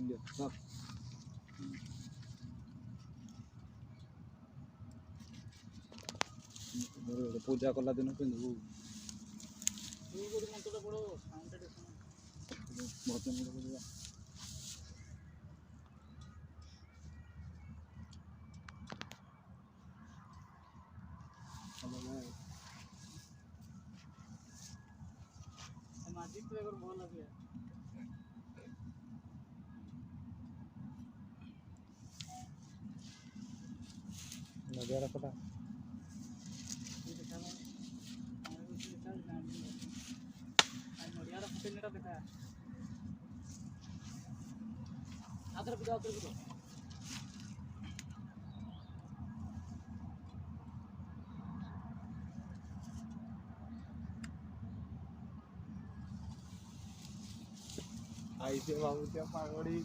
सब पूजा कला दिन पिंधु मंत्र पड़ो सामाजिक तो अगर बहुत लगे नजारा पता आई से बाबू क्या पागड़ी